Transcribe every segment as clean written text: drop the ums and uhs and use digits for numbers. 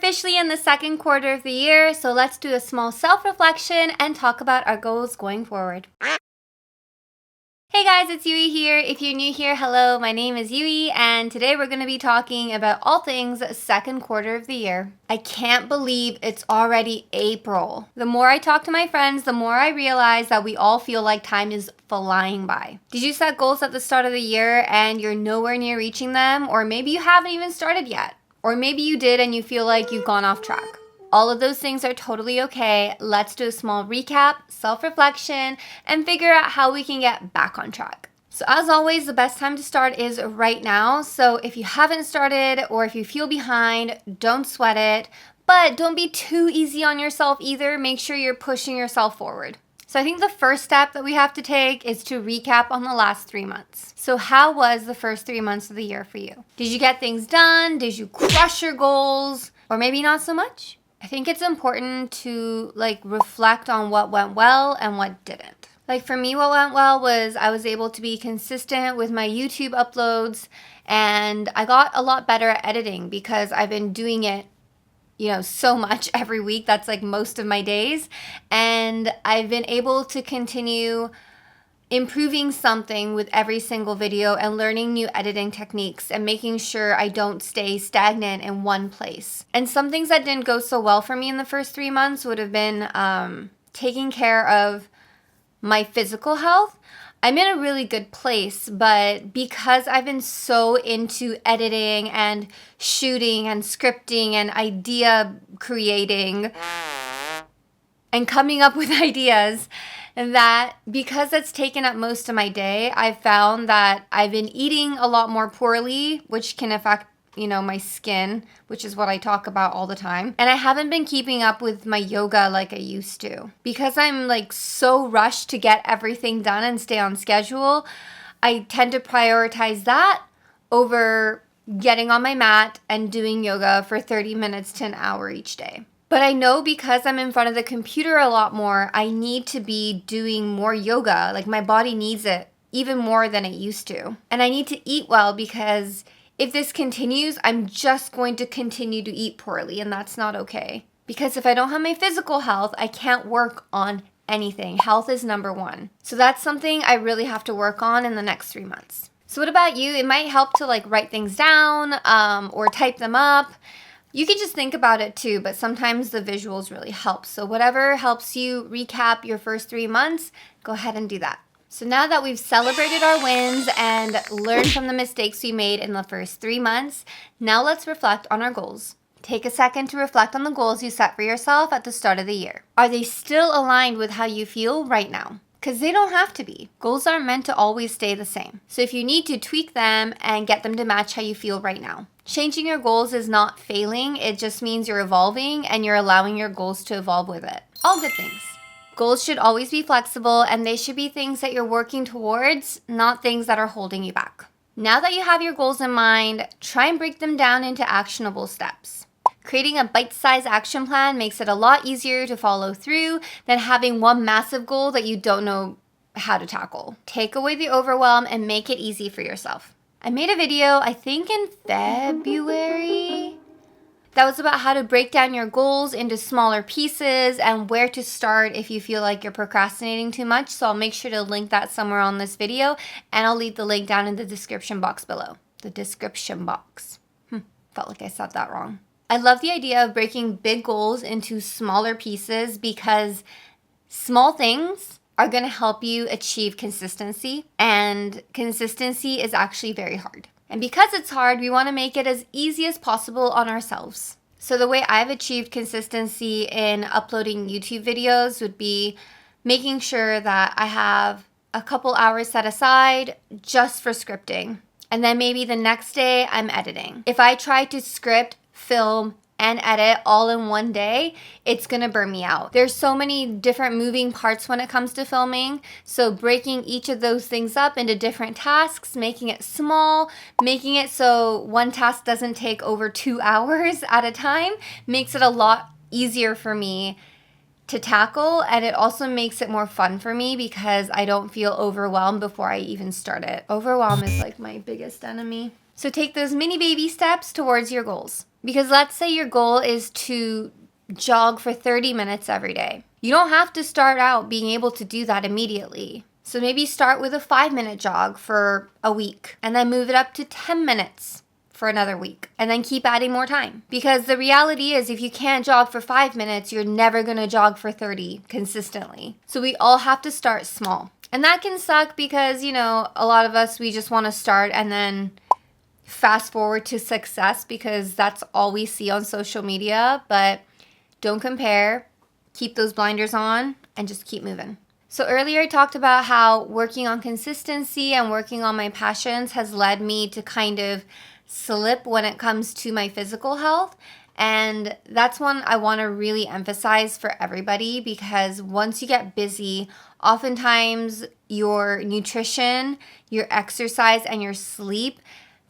officially in the second quarter of the year, so let's do a small self-reflection and talk about our goals going forward. Hey guys, it's Yui here. If you're new here, hello, my name is Yui, and today we're going to be talking about all things second quarter of the year. I can't believe it's already April. The more I talk to my friends, the more I realize that we all feel like time is flying by. Did you set goals at the start of the year and you're nowhere near reaching them? Or maybe you haven't even started yet. Or maybe you did and you feel like you've gone off track. All of those things are totally okay. Let's do a small recap, self-reflection, and figure out how we can get back on track. So as always, the best time to start is right now. So if you haven't started or if you feel behind, don't sweat it. But don't be too easy on yourself either. Make sure you're pushing yourself forward. So I think the first step that we have to take is to recap on the last 3 months. So how was the first 3 months of the year for you? Did you get things done? Did you crush your goals? Or maybe not so much? I think it's important to reflect on what went well and what didn't. For me, what went well was I was able to be consistent with my YouTube uploads, and I got a lot better at editing because I've been doing it so much every week. That's most of my days. And I've been able to continue improving something with every single video and learning new editing techniques and making sure I don't stay stagnant in one place. And some things that didn't go so well for me in the first 3 months would have been taking care of my physical health. I'm in a really good place, but because I've been so into editing and shooting and scripting and idea creating and coming up with ideas, that because it's taken up most of my day, I've found that I've been eating a lot more poorly, which can affect my skin, which is what I talk about all the time. And I haven't been keeping up with my yoga like I used to. Because I'm so rushed to get everything done and stay on schedule, I tend to prioritize that over getting on my mat and doing yoga for 30 minutes to an hour each day. But I know because I'm in front of the computer a lot more, I need to be doing more yoga. My body needs it even more than it used to. And I need to eat well because if this continues, I'm just going to continue to eat poorly, and that's not okay. Because if I don't have my physical health, I can't work on anything. Health is number one. So that's something I really have to work on in the next 3 months. So what about you? It might help to write things down or type them up. You could just think about it too, but sometimes the visuals really help. So whatever helps you recap your first 3 months, go ahead and do that. So now that we've celebrated our wins and learned from the mistakes we made in the first 3 months, now let's reflect on our goals. Take a second to reflect on the goals you set for yourself at the start of the year. Are they still aligned with how you feel right now? Because they don't have to be. Goals aren't meant to always stay the same. So if you need to tweak them and get them to match how you feel right now. Changing your goals is not failing. It just means you're evolving and you're allowing your goals to evolve with it. All good things. Goals should always be flexible, and they should be things that you're working towards, not things that are holding you back. Now that you have your goals in mind, try and break them down into actionable steps. Creating a bite-sized action plan makes it a lot easier to follow through than having one massive goal that you don't know how to tackle. Take away the overwhelm and make it easy for yourself. I made a video, I think in February, that was about how to break down your goals into smaller pieces and where to start if you feel like you're procrastinating too much. So I'll make sure to link that somewhere on this video, and I'll leave the link down in the description box below. The description box. Felt like I said that wrong. I love the idea of breaking big goals into smaller pieces because small things are going to help you achieve consistency, and consistency is actually very hard. And because it's hard, we want to make it as easy as possible on ourselves. So the way I've achieved consistency in uploading YouTube videos would be making sure that I have a couple hours set aside just for scripting. And then maybe the next day I'm editing. If I try to script, film, and edit all in one day, it's gonna burn me out. There's so many different moving parts when it comes to filming, so breaking each of those things up into different tasks, making it small, making it so one task doesn't take over 2 hours at a time, makes it a lot easier for me to tackle, and it also makes it more fun for me because I don't feel overwhelmed before I even start it. Overwhelm is my biggest enemy. So take those mini baby steps towards your goals. Because let's say your goal is to jog for 30 minutes every day. You don't have to start out being able to do that immediately. So maybe start with a 5-minute jog for a week and then move it up to 10 minutes for another week and then keep adding more time. Because the reality is if you can't jog for 5 minutes, you're never going to jog for 30 consistently. So we all have to start small. And that can suck because, a lot of us, we just want to start and then fast forward to success because that's all we see on social media. But don't compare, keep those blinders on, and just keep moving. So earlier I talked about how working on consistency and working on my passions has led me to kind of slip when it comes to my physical health. And that's one I want to really emphasize for everybody because once you get busy, oftentimes your nutrition, your exercise, and your sleep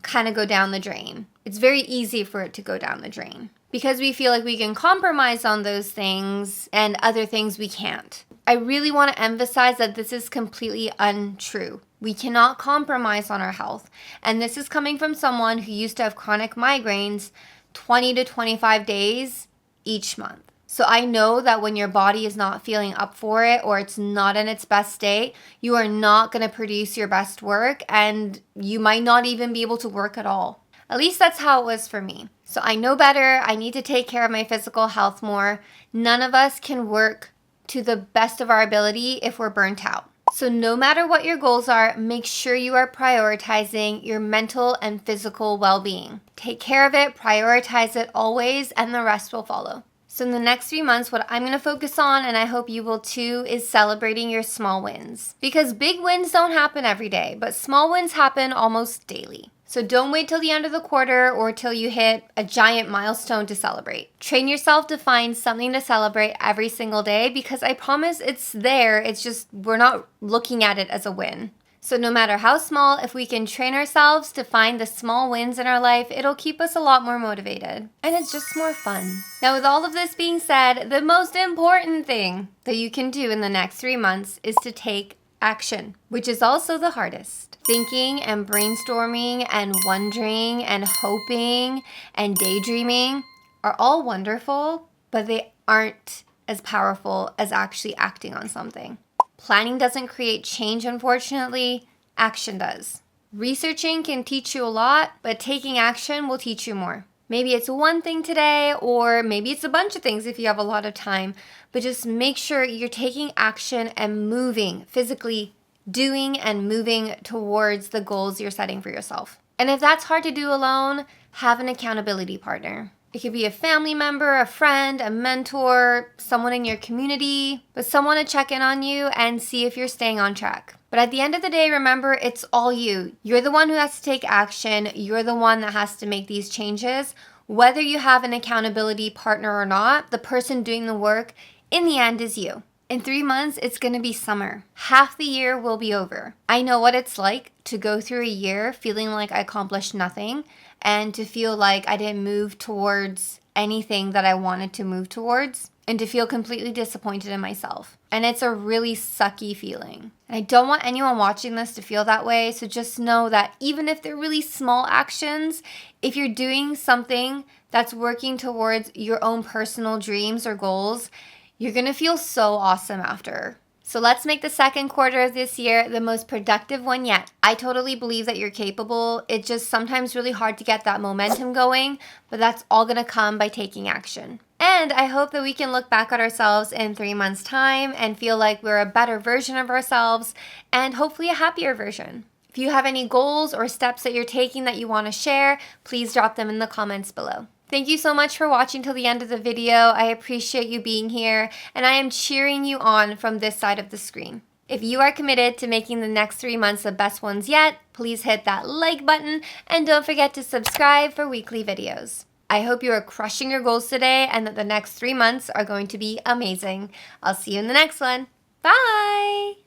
kind of go down the drain. It's very easy for it to go down the drain because we feel like we can compromise on those things and other things we can't. I really want to emphasize that this is completely untrue. We cannot compromise on our health. And this is coming from someone who used to have chronic migraines 20 to 25 days each month. So I know that when your body is not feeling up for it or it's not in its best state, you are not going to produce your best work and you might not even be able to work at all. At least that's how it was for me. So I know better. I need to take care of my physical health more. None of us can work to the best of our ability if we're burnt out. So no matter what your goals are, make sure you are prioritizing your mental and physical well-being. Take care of it, prioritize it always, and the rest will follow. So in the next 3 months, what I'm going to focus on, and I hope you will too, is celebrating your small wins. Because big wins don't happen every day, but small wins happen almost daily. So don't wait till the end of the quarter or till you hit a giant milestone to celebrate. Train yourself to find something to celebrate every single day because I promise it's there. It's just we're not looking at it as a win. So no matter how small, if we can train ourselves to find the small wins in our life, it'll keep us a lot more motivated. And it's just more fun. Now with all of this being said, the most important thing that you can do in the next 3 months is to take action, which is also the hardest. Thinking and brainstorming and wondering and hoping and daydreaming are all wonderful, but they aren't as powerful as actually acting on something. Planning doesn't create change, unfortunately. Action does. Researching can teach you a lot, but taking action will teach you more. Maybe it's one thing today, or maybe it's a bunch of things if you have a lot of time, but just make sure you're taking action and moving, physically doing and moving towards the goals you're setting for yourself. And if that's hard to do alone, have an accountability partner. It could be a family member, a friend, a mentor, someone in your community, but someone to check in on you and see if you're staying on track. But at the end of the day, remember, it's all you. You're the one who has to take action. You're the one that has to make these changes. Whether you have an accountability partner or not, the person doing the work in the end is you. In 3 months, it's going to be summer. Half the year will be over. I know what it's like to go through a year feeling like I accomplished nothing and to feel like I didn't move towards anything that I wanted to move towards and to feel completely disappointed in myself. And it's a really sucky feeling. And I don't want anyone watching this to feel that way. So just know that even if they're really small actions, if you're doing something that's working towards your own personal dreams or goals, you're going to feel so awesome after. So let's make the second quarter of this year the most productive one yet. I totally believe that you're capable. It's just sometimes really hard to get that momentum going, but that's all going to come by taking action. And I hope that we can look back at ourselves in 3 months' time and feel like we're a better version of ourselves and hopefully a happier version. If you have any goals or steps that you're taking that you want to share, please drop them in the comments below. Thank you so much for watching till the end of the video. I appreciate you being here, and I am cheering you on from this side of the screen. If you are committed to making the next 3 months the best ones yet, please hit that like button and don't forget to subscribe for weekly videos. I hope you are crushing your goals today and that the next 3 months are going to be amazing. I'll see you in the next one. Bye!